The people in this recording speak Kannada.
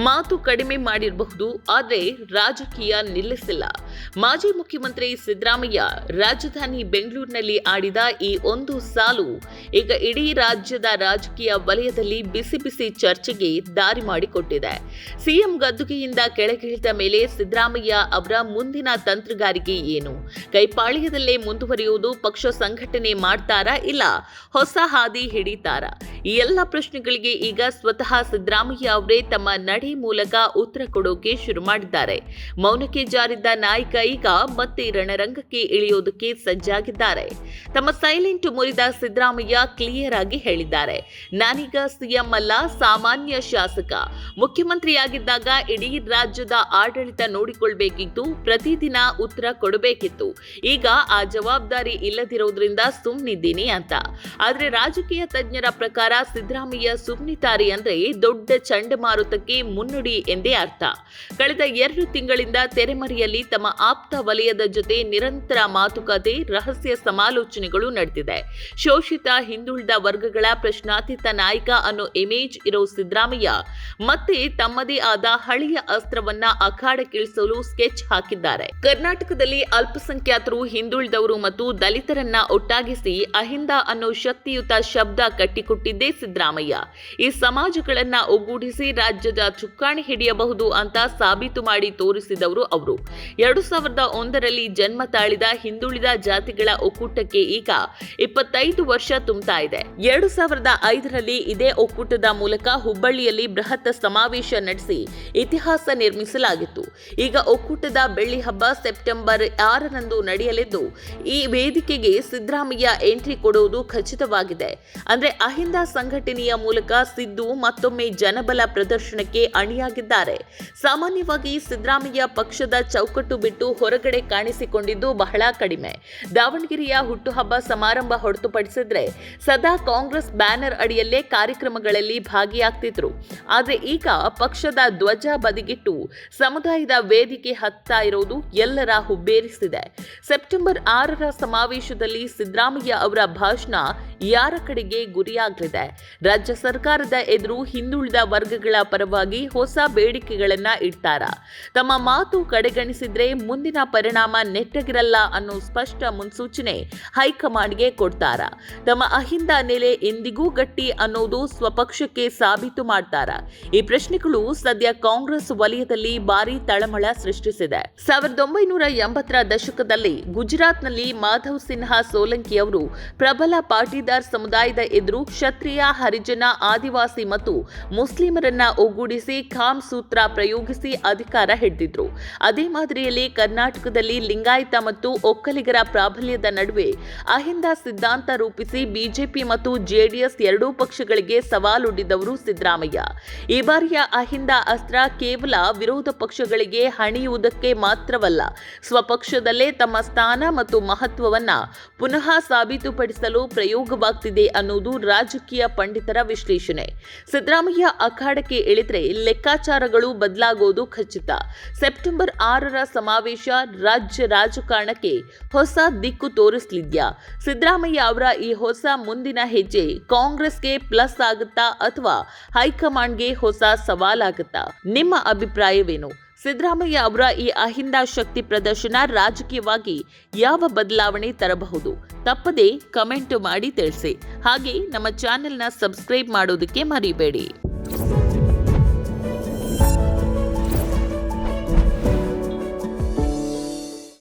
ಮಾತು ಕಡಿಮೆ ಮಾಡಿರಬಹುದು, ಆದರೆ ರಾಜಕೀಯ ನಿಲ್ಲಿಸಿಲ್ಲ. ಮಾಜಿ ಮುಖ್ಯಮಂತ್ರಿ ಸಿದ್ದರಾಮಯ್ಯ ರಾಜಧಾನಿ ಬೆಂಗಳೂರಿನಲ್ಲಿ ಆಡಿದ ಈ ಒಂದು ಸಾಲು ಈಗ ಇಡೀ ರಾಜ್ಯದ ರಾಜಕೀಯ ವಲಯದಲ್ಲಿ ಬಿಸಿ ಬಿಸಿ ಚರ್ಚೆಗೆ ದಾರಿ ಮಾಡಿಕೊಟ್ಟಿದೆ. ಸಿಎಂ ಗದ್ದುಗೆಯಿಂದ ಕೆಳಗಿಳಿದ ಮೇಲೆ ಸಿದ್ದರಾಮಯ್ಯ ಅವರ ಮುಂದಿನ ತಂತ್ರಗಾರಿಕೆ ಏನು? ಕೈಪಾಳ್ಯದಲ್ಲೇ ಮುಂದುವರಿಯುವುದು, ಪಕ್ಷ ಸಂಘಟನೆ ಮಾಡ್ತಾರಾ, ಇಲ್ಲ ಹೊಸ ಹಾದಿ ಹಿಡಿತಾರಾ? ಈ ಎಲ್ಲ ಪ್ರಶ್ನೆಗಳಿಗೆ ಈಗ ಸ್ವತಃ ಸಿದ್ದರಾಮಯ್ಯ ಅವರೇ ತಮ್ಮ ನಡೆ ಮೂಲಕ ಉತ್ತರ ಕೊಡೋಕೆ ಶುರು ಮಾಡಿದ್ದಾರೆ. ಮೌನಕ್ಕೆ ಜಾರಿದ್ದ ನಾಯಕ ಈಗ ಮತ್ತೆ ರಣರಂಗಕ್ಕೆ ಇಳಿಯೋದಕ್ಕೆ ಸಜ್ಜಾಗಿದ್ದಾರೆ. ತಮ್ಮ ಸೈಲೆಂಟ್ ಮುರಿದ ಸಿದ್ದರಾಮಯ್ಯ ಕ್ಲಿಯರ್ ಆಗಿ ಹೇಳಿದ್ದಾರೆ, ನಾನೀಗ ಸಿಎಂ ಅಲ್ಲ, ಸಾಮಾನ್ಯ ಶಾಸಕ. ಮುಖ್ಯಮಂತ್ರಿಯಾಗಿದ್ದಾಗ ಇಡೀ ರಾಜ್ಯದ ಆಡಳಿತ ನೋಡಿಕೊಳ್ಬೇಕಿತ್ತು, ಪ್ರತಿದಿನ ಉತ್ತರ ಕೊಡಬೇಕಿತ್ತು. ಈಗ ಆ ಜವಾಬ್ದಾರಿ ಇಲ್ಲದಿರೋದ್ರಿಂದ ಸುಮ್ಮನಿದ್ದೀನಿ ಅಂತ. ಆದ್ರೆ ರಾಜಕೀಯ ತಜ್ಞರ ಪ್ರಕಾರ ಸಿದ್ದರಾಮಯ್ಯ ಸುಮ್ಮನಿದ್ದಾರೆ ಅಂದ್ರೆ ದೊಡ್ಡ ಚಂಡಮಾರುತಕ್ಕೆ ಮುನ್ನುಡಿ ಎಂದೇ ಅರ್ಥ. ಕಳೆದ 2 ತಿಂಗಳಿಂದ ತೆರೆಮರೆಯಲ್ಲಿ ತಮ್ಮ ಆಪ್ತ ವಲಯದ ಜೊತೆ ನಿರಂತರ ಮಾತುಕತೆ, ರಹಸ್ಯ ಸಮಾಲೋಚನೆಗಳು ನಡೆದಿದೆ. ಶೋಷಿತ ಹಿಂದುಳಿದ ವರ್ಗಗಳ ಪ್ರಶ್ನಾತೀತ ನಾಯಕ ಅನ್ನೋ ಇಮೇಜ್ ಇರೋ ಸಿದ್ದರಾಮಯ್ಯ ಮತ್ತೆ ತಮ್ಮದೇ ಆದ ಹಳೆಯ ಅಸ್ತ್ರವನ್ನ ಅಖಾಡಕ್ಕಿಳಿಸಲು ಸ್ಕೆಚ್ ಹಾಕಿದ್ದಾರೆ. ಕರ್ನಾಟಕದಲ್ಲಿ ಅಲ್ಪಸಂಖ್ಯಾತರು, ಹಿಂದುಳಿದವರು ಮತ್ತು ದಲಿತರನ್ನ ಒಟ್ಟಾಗಿಸಿ ಅಹಿಂದ ಅನ್ನೋ ಶಕ್ತಿಯುತ ಶಬ್ದ ಕಟ್ಟಿಕೊಟ್ಟಿದ್ದೇ ಸಿದ್ದರಾಮಯ್ಯ. ಈ ಸಮಾಜಗಳನ್ನ ಒಗ್ಗೂಡಿಸಿ ರಾಜ್ಯದ ಚುಕ್ಕಾಣಿ ಹಿಡಿಯಬಹುದು ಅಂತ ಸಾಬೀತು ಮಾಡಿ ತೋರಿಸಿದವರು ಅವರು. 2001ರಲ್ಲಿ ಜನ್ಮ ತಾಳಿದ ಹಿಂದುಳಿದ ಜಾತಿಗಳ ಒಕ್ಕೂಟಕ್ಕೆ ಈಗ 25 ವರ್ಷ ತುಂಬುತ್ತಾ ಇದೆ. 2005ರಲ್ಲಿ ಇದೇ ಒಕ್ಕೂಟದ ಮೂಲಕ ಹುಬ್ಬಳ್ಳಿಯಲ್ಲಿ ಬೃಹತ್ ಸಮಾವೇಶ ನಡೆಸಿ ಇತಿಹಾಸ ನಿರ್ಮಿಸಲಾಗಿತ್ತು. ಈಗ ಒಕ್ಕೂಟದ ಬೆಳ್ಳಿ ಹಬ್ಬ ಸೆಪ್ಟೆಂಬರ್ 6ರಂದು ನಡೆಯಲಿದ್ದು, ಈ ವೇದಿಕೆಗೆ ಸಿದ್ದರಾಮಯ್ಯ ಎಂಟ್ರಿ ಕೊಡುವುದು ಖಚಿತವಾಗಿದೆ. ಅಂದ್ರೆ ಅಹಿಂದ ಸಂಘಟನೆಯ ಮೂಲಕ ಸಿದ್ದು ಮತ್ತೊಮ್ಮೆ ಜನಬಲ ಪ್ರದರ್ಶನಕ್ಕೆ ಅಣಿಯಾಗಿದ್ದಾರೆ. ಸಾಮಾನ್ಯವಾಗಿ ಸಿದ್ದರಾಮಯ್ಯ ಪಕ್ಷದ ಚೌಕಟ್ಟು ಬಿಟ್ಟು ಹೊರಗಡೆ ಕಾಣಿಸಿಕೊಂಡಿದ್ದು ಬಹಳ ಕಡಿಮೆ. ದಾವಣಗೆರೆಯ ಹುಟ್ಟುಹಬ್ಬ ಸಮಾರಂಭ ಹೊರತುಪಡಿಸಿದ್ರೆ ಸದಾ ಕಾಂಗ್ರೆಸ್ ಬ್ಯಾನರ್ ಅಡಿಯಲ್ಲೇ ಕಾರ್ಯಕ್ರಮಗಳಲ್ಲಿ ಭಾಗಿಯಾಗ್ತಿದ್ರು. ಆದ್ರೆ ಈಗ ಪಕ್ಷದ ಧ್ವಜ ಬದಿಗಿಟ್ಟು ಸಮುದಾಯದ ವೇದಿಕೆ ಹತ್ತಾ ಇರೋದು ಎಲ್ಲರ ಹುಬ್ಬೇರಿಸಿದೆ. ಸೆಪ್ಟೆಂಬರ್ 6ರ ಸಮಾವೇಶದಲ್ಲಿ ಸಿದ್ದರಾಮಯ್ಯ ಅವರ ಭಾಷಣ ಯಾರ ಕಡೆಗೆ ಗುರಿಯಾಗಲಿದೆ? ರಾಜ್ಯ ಸರ್ಕಾರದ ಎದುರು ಹಿಂದುಳಿದ ವರ್ಗಗಳ ಪರವಾಗಿ ಹೊಸ ಬೇಡಿಕೆಗಳನ್ನ ಇಡ್ತಾರಾ? ತಮ್ಮ ಮಾತು ಕಡೆಗಣಿಸಿದ್ರೆ ಮುಂದಿನ ಪರಿಣಾಮ ನೆಟ್ಟಗಿರಲ್ಲ ಅನ್ನೋ ಸ್ಪಷ್ಟ ಮುನ್ಸೂಚನೆ ಹೈಕಮಾಂಡ್ಗೆ ಕೊಡ್ತಾರಾ? ತಮ್ಮ ಅಹಿಂದ ನೆಲೆ ಎಂದಿಗೂ ಗಟ್ಟಿ ಅನ್ನೋದು ಸ್ವಪಕ್ಷಕ್ಕೆ ಸಾಬೀತು ಮಾಡ್ತಾರಾ? ಈ ಪ್ರಶ್ನೆಗಳು ಸದ್ಯ ಕಾಂಗ್ರೆಸ್ ವಲಯದಲ್ಲಿ ಭಾರಿ ತಳಮಳ ಸೃಷ್ಟಿಸಿದೆ. 1980ರ ದಶಕದಲ್ಲಿ ಗುಜರಾತ್ನಲ್ಲಿ ಮಾಧವ್ ಸಿನ್ಹಾ ಸೋಲಂಕಿ ಅವರು ಪ್ರಬಲ ಪಾಟೀದಾರ್ ಸಮುದಾಯದ ಎದುರು ಕ್ಷತ್ರಿಯ, ಹರಿಜನ, ಆದಿವಾಸಿ ಮತ್ತು ಮುಸ್ಲಿಮರನ್ನ ಒಗ್ಗೂಡಿಸಿ ಖಾಮ್ ಸೂತ್ರ ಪ್ರಯೋಗಿಸಿ ಅಧಿಕಾರ ಹಿಡಿದಿದ್ರು. ಅದೇ ಮಾದರಿಯಲ್ಲಿ ಕರ್ನಾಟಕದಲ್ಲಿ ಲಿಂಗಾಯತ ಮತ್ತು ಒಕ್ಕಲಿಗರ ಪ್ರಾಬಲ್ಯದ ನಡುವೆ ಅಹಿಂದ ಸಿದ್ಧಾಂತ ರೂಪಿಸಿ ಬಿಜೆಪಿ ಮತ್ತು ಜೆಡಿಎಸ್ ಎರಡೂ ಪಕ್ಷಗಳಿಗೆ ಸವಾಲೊಡ್ಡಿದವರು ಸಿದ್ದರಾಮಯ್ಯ. ಈ ಬಾರಿಯ ಅಹಿಂದ ಅಸ್ತ್ರ ಕೇವಲ ವಿರೋಧ ಪಕ್ಷಗಳಿಗೆ ಹಣಿಯುವುದಕ್ಕೆ ಮಾತ್ರವಲ್ಲ, ಸ್ವಪಕ್ಷದಲ್ಲೇ ತಮ್ಮ ಸ್ಥಾನ ಮತ್ತು ಮಹತ್ವವನ್ನ ಪುನಃ ಸಾಬೀತುಪಡಿಸಲು ಪ್ರಯೋಗವಾಗ್ತಿದೆ ಅನ್ನೋದು ರಾಜಕೀಯ ಪಂಡಿತರ ವಿಶ್ಲೇಷಣೆ. ಸಿದ್ದರಾಮಯ್ಯ ಅಖಾಡಕ್ಕೆ ಇಳಿದ್ರೆ ಲೆಕ್ಕಾಚಾರಗಳು ಬದಲಾಗೋದು ಖಚಿತ. ಸೆಪ್ಟೆಂಬರ್ 6ರ ಸಮಾವೇಶ ರಾಜ್ಯ ರಾಜಕಾರಣಕ್ಕೆ ಹೊಸ ದಿಕ್ಕು ತೋರಿಸಲಿದ್ಯಾ? ಸಿದ್ದರಾಮಯ್ಯ ಅವರ ಈ ಹೊಸ ಮುಂದಿನ ಹೆಜ್ಜೆ ಕಾಂಗ್ರೆಸ್ಗೆ ಪ್ಲಸ್ ಆಗುತ್ತಾ ಅಥವಾ ಹೈಕಮಾಂಡ್ಗೆ ಹೊಸ ಸವಾಲಾಗುತ್ತಾ? ನಿಮ್ಮ ಅಭಿಪ್ರಾಯವೇನು? ಸಿದ್ದರಾಮಯ್ಯ ಅವರ ಈ ಅಹಿಂದ ಶಕ್ತಿ ಪ್ರದರ್ಶನ ರಾಜಕೀಯವಾಗಿ ಯಾವ ಬದಲಾವಣೆ ತರಬಹುದು? ತಪ್ಪದೇ ಕಮೆಂಟ್ ಮಾಡಿ ತಿಳಿಸಿ. ಹಾಗೆ ನಮ್ಮ ಚಾನೆಲ್ನ ಸಬ್ಸ್ಕ್ರೈಬ್ ಮಾಡೋದಕ್ಕೆ ಮರಿಬೇಡಿ.